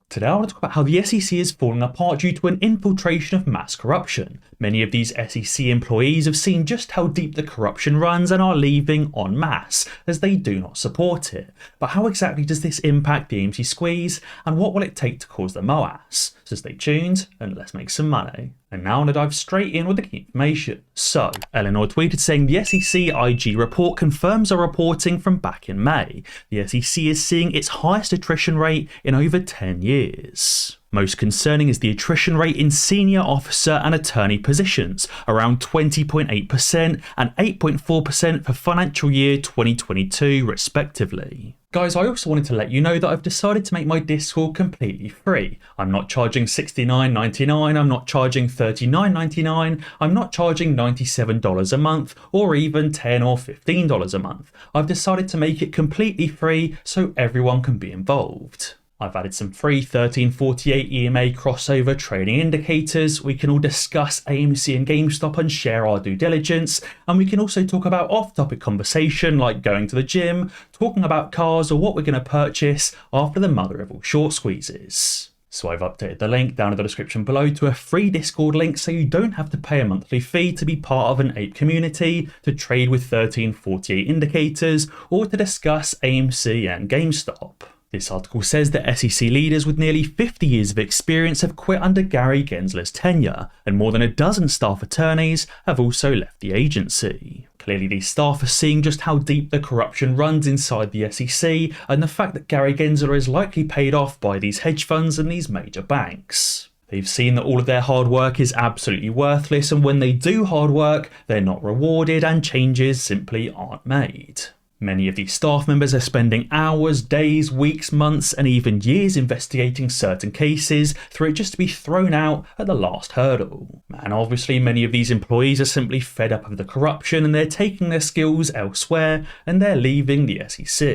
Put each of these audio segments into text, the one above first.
Today I want to talk about how the SEC is falling apart due to an infiltration of mass corruption. Many of these SEC employees have seen just how deep the corruption runs and are leaving en masse as they do not support it. But how exactly does this impact the AMC squeeze, and what will it take to cause the moas? So stay tuned and let's make some money. And now I'm going to dive straight in with the key information. So, Eleanor tweeted saying the SEC IG report confirms our reporting from back in May. The SEC is seeing its highest attrition rate in over 10 years. Most concerning is the attrition rate in senior officer and attorney positions, around 20.8% and 8.4% for financial year 2022 respectively. Guys, I also wanted to let you know that I've decided to make my Discord completely free. I'm not charging $69.99, I'm not charging $39.99, I'm not charging $97 a month, or even $10 or $15 a month. I've decided to make it completely free so everyone can be involved. I've added some free 1348 EMA crossover trading indicators. We can all discuss AMC and GameStop and share our due diligence. And we can also talk about off-topic conversation like going to the gym, talking about cars or what we're going to purchase after the mother of all short squeezes. So I've updated the link down in the description below to a free Discord link so you don't have to pay a monthly fee to be part of an ape community, to trade with 1348 indicators, or to discuss AMC and GameStop. This article says that SEC leaders with nearly 50 years of experience have quit under Gary Gensler's tenure, and more than a dozen staff attorneys have also left the agency. Clearly these staff are seeing just how deep the corruption runs inside the SEC, and the fact that Gary Gensler is likely paid off by these hedge funds and these major banks. They've seen that all of their hard work is absolutely worthless, and when they do hard work, they're not rewarded and changes simply aren't made. Many of these staff members are spending hours, days, weeks, months, and even years investigating certain cases for it just to be thrown out at the last hurdle. And obviously many of these employees are simply fed up of the corruption and they're taking their skills elsewhere and they're leaving the SEC.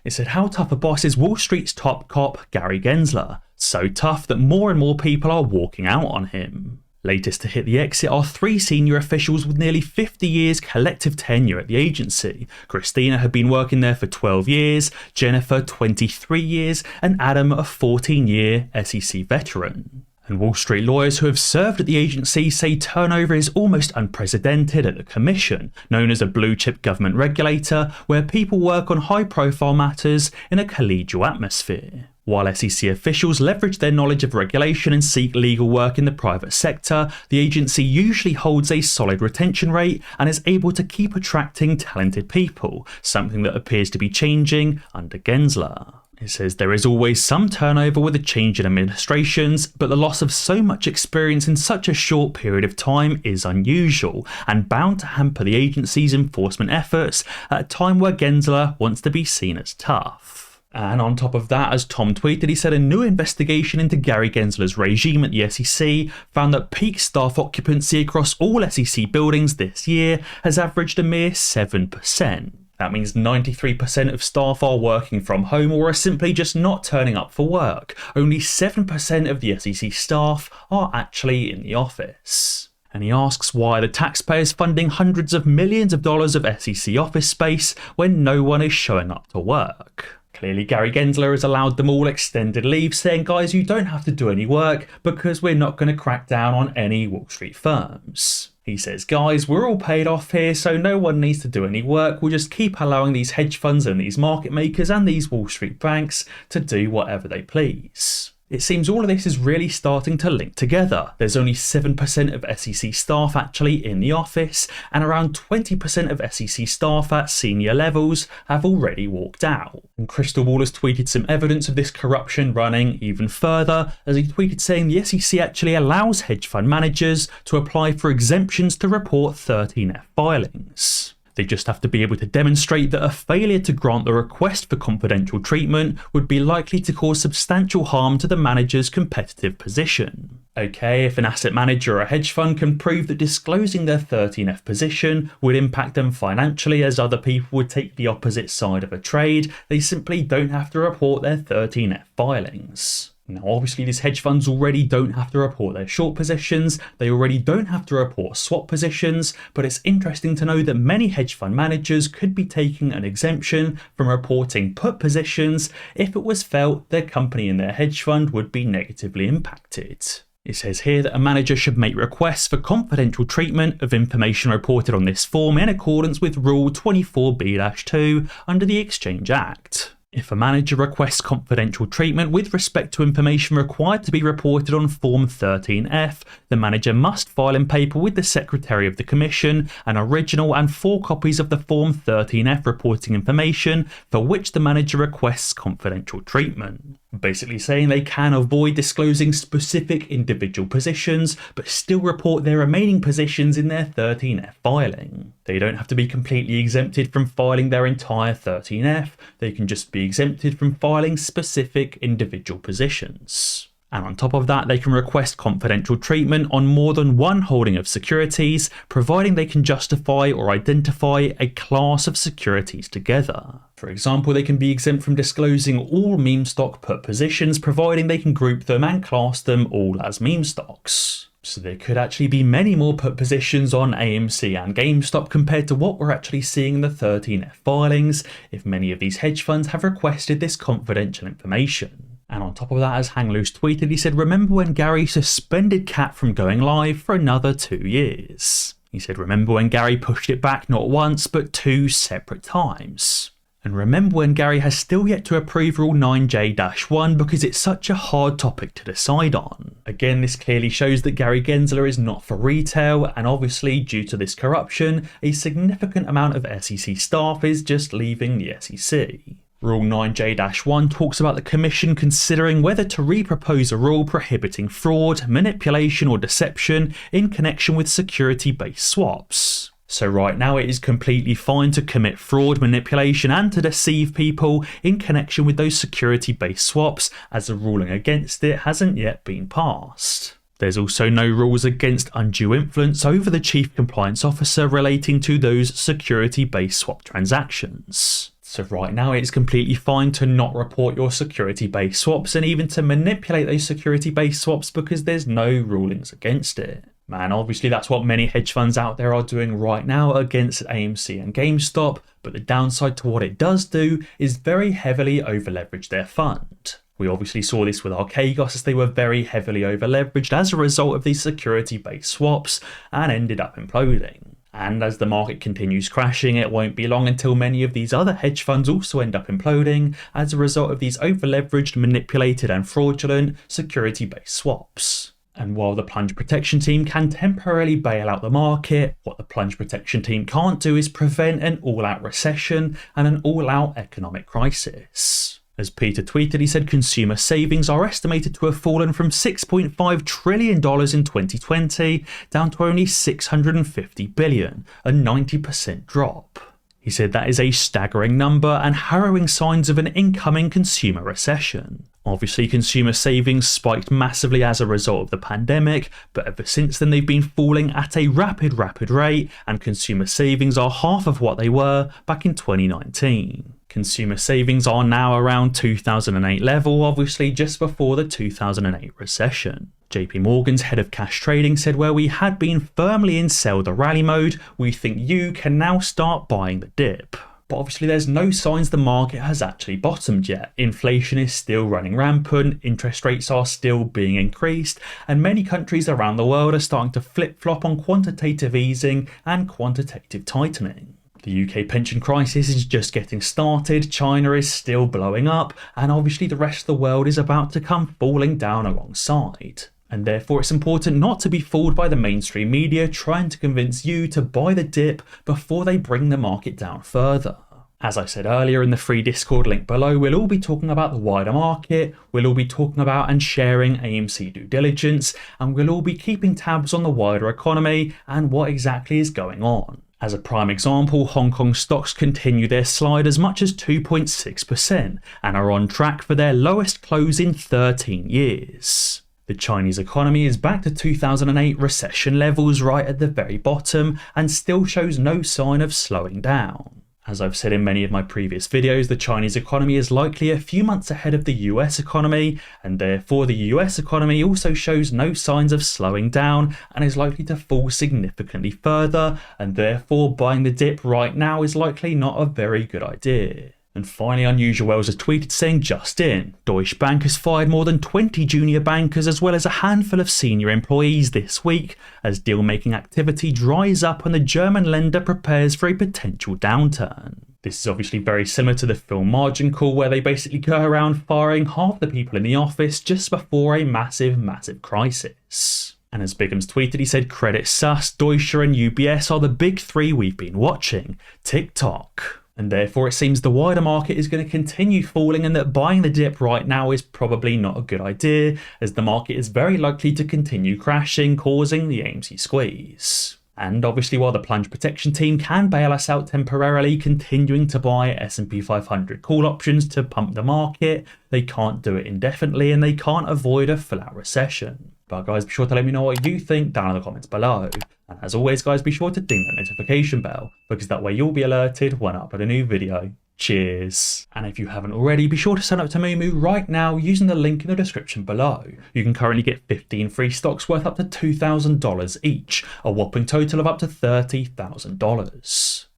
It said, how tough a boss is Wall Street's top cop, Gary Gensler? So tough that more and more people are walking out on him. Latest to hit the exit are three senior officials with nearly 50 years collective tenure at the agency. Christina had been working there for 12 years, Jennifer 23 years, and Adam a 14-year SEC veteran. And Wall Street lawyers who have served at the agency say turnover is almost unprecedented at the commission, known as a blue-chip government regulator, where people work on high-profile matters in a collegial atmosphere. While SEC officials leverage their knowledge of regulation and seek legal work in the private sector, the agency usually holds a solid retention rate and is able to keep attracting talented people, something that appears to be changing under Gensler. It says there is always some turnover with a change in administrations, but the loss of so much experience in such a short period of time is unusual and bound to hamper the agency's enforcement efforts at a time where Gensler wants to be seen as tough. And on top of that, as Tom tweeted, he said a new investigation into Gary Gensler's regime at the SEC found that peak staff occupancy across all SEC buildings this year has averaged a mere 7%. That means 93% of staff are working from home or are simply just not turning up for work. Only 7% of the SEC staff are actually in the office. And he asks why the taxpayers funding hundreds of millions of dollars of SEC office space when no one is showing up to work. Clearly Gary Gensler has allowed them all extended leave, saying, guys, you don't have to do any work because we're not going to crack down on any Wall Street firms. He says, guys, we're all paid off here, so no one needs to do any work. We'll just keep allowing these hedge funds and these market makers and these Wall Street banks to do whatever they please. It seems all of this is really starting to link together. There's only 7% of SEC staff actually in the office, and around 20% of SEC staff at senior levels have already walked out. And Crystal Ball has tweeted some evidence of this corruption running even further, as he tweeted saying the SEC actually allows hedge fund managers to apply for exemptions to report 13F filings. They just have to be able to demonstrate that a failure to grant the request for confidential treatment would be likely to cause substantial harm to the manager's competitive position. Okay, if an asset manager or a hedge fund can prove that disclosing their 13F position would impact them financially as other people would take the opposite side of a trade, they simply don't have to report their 13F filings. Now, obviously, these hedge funds already don't have to report their short positions, they already don't have to report swap positions, but it's interesting to know that many hedge fund managers could be taking an exemption from reporting put positions if it was felt their company and their hedge fund would be negatively impacted. It says here that a manager should make requests for confidential treatment of information reported on this form in accordance with Rule 24B-2 under the Exchange Act. If a manager requests confidential treatment with respect to information required to be reported on Form 13F, the manager must file in paper with the Secretary of the Commission an original and 4 copies of the Form 13F reporting information for which the manager requests confidential treatment. Basically saying they can avoid disclosing specific individual positions, but still report their remaining positions in their 13F filing. They don't have to be completely exempted from filing their entire 13F, they can just be exempted from filing specific individual positions. And on top of that, they can request confidential treatment on more than one holding of securities, providing they can justify or identify a class of securities together. For example, they can be exempt from disclosing all meme stock put positions, providing they can group them and class them all as meme stocks. So there could actually be many more put positions on AMC and GameStop compared to what we're actually seeing in the 13F filings, if many of these hedge funds have requested this confidential information. And on top of that, as Hang Loose tweeted, he said, "Remember when Gary suspended CAT from going live for another 2 years?" He said, "Remember when Gary pushed it back not once, but 2 separate times? And remember when Gary has still yet to approve Rule 9J-1 because it's such a hard topic to decide on." Again, this clearly shows that Gary Gensler is not for retail, and obviously, due to this corruption, a significant amount of SEC staff is just leaving the SEC. Rule 9J-1 talks about the Commission considering whether to repropose a rule prohibiting fraud, manipulation or deception in connection with security-based swaps. So right now it is completely fine to commit fraud, manipulation and to deceive people in connection with those security-based swaps, as a ruling against it hasn't yet been passed. There's also no rules against undue influence over the Chief Compliance Officer relating to those security-based swap transactions. So right now it's completely fine to not report your security-based swaps and even to manipulate those security-based swaps because there's no rulings against it. Man, obviously that's what many hedge funds out there are doing right now against AMC and GameStop, but the downside to what it does do is very heavily over-leverage their fund. We obviously saw this with Archegos as they were very heavily over-leveraged as a result of these security-based swaps and ended up imploding. And as the market continues crashing, it won't be long until many of these other hedge funds also end up imploding as a result of these over-leveraged, manipulated and fraudulent security-based swaps. And while the plunge protection team can temporarily bail out the market, what the plunge protection team can't do is prevent an all-out recession and an all-out economic crisis. As Peter tweeted, he said consumer savings are estimated to have fallen from $6.5 trillion in 2020 down to only $650 billion, a 90% drop. He said that is a staggering number and harrowing signs of an incoming consumer recession. Obviously, consumer savings spiked massively as a result of the pandemic, but ever since then they've been falling at a rapid rate, and consumer savings are half of what they were back in 2019. Consumer savings are now around 2008 level, obviously just before the 2008 recession. JP Morgan's head of cash trading said where we had been firmly in sell the rally mode, we think you can now start buying the dip. But obviously there's no signs the market has actually bottomed yet. Inflation is still running rampant, interest rates are still being increased, and many countries around the world are starting to flip-flop on quantitative easing and quantitative tightening. The UK pension crisis is just getting started, China is still blowing up, and obviously the rest of the world is about to come falling down alongside. And therefore it's important not to be fooled by the mainstream media trying to convince you to buy the dip before they bring the market down further. As I said earlier in the free Discord link below, we'll all be talking about the wider market, we'll all be talking about and sharing AMC due diligence, and we'll all be keeping tabs on the wider economy and what exactly is going on. As a prime example, Hong Kong stocks continue their slide as much as 2.6% and are on track for their lowest close in 13 years. The Chinese economy is back to 2008 recession levels right at the very bottom and still shows no sign of slowing down. As I've said in many of my previous videos, the Chinese economy is likely a few months ahead of the US economy, and therefore the US economy also shows no signs of slowing down and is likely to fall significantly further, and therefore buying the dip right now is likely not a very good idea. And finally, Unusual Wells has tweeted saying, just in, Deutsche Bank has fired more than 20 junior bankers as well as a handful of senior employees this week as deal-making activity dries up and the German lender prepares for a potential downturn. This is obviously very similar to the Phil Margin call, where they basically go around firing half the people in the office just before a massive crisis. And as Bigham's tweeted, he said, Credit Suisse, Deutsche and UBS are the big three we've been watching. TikTok. And therefore it seems the wider market is going to continue falling and that buying the dip right now is probably not a good idea, as the market is very likely to continue crashing, causing the AMC squeeze. And obviously, while the plunge protection team can bail us out temporarily, continuing to buy S&P 500 call options to pump the market, they can't do it indefinitely and they can't avoid a full-out recession. But guys, be sure to let me know what you think down in the comments below. And as always guys, be sure to ding that notification bell, because that way you'll be alerted when I upload a new video. Cheers. And if you haven't already, be sure to sign up to Moomoo right now using the link in the description below. You can currently get 15 free stocks worth up to $2,000 each, a whopping total of up to $30,000.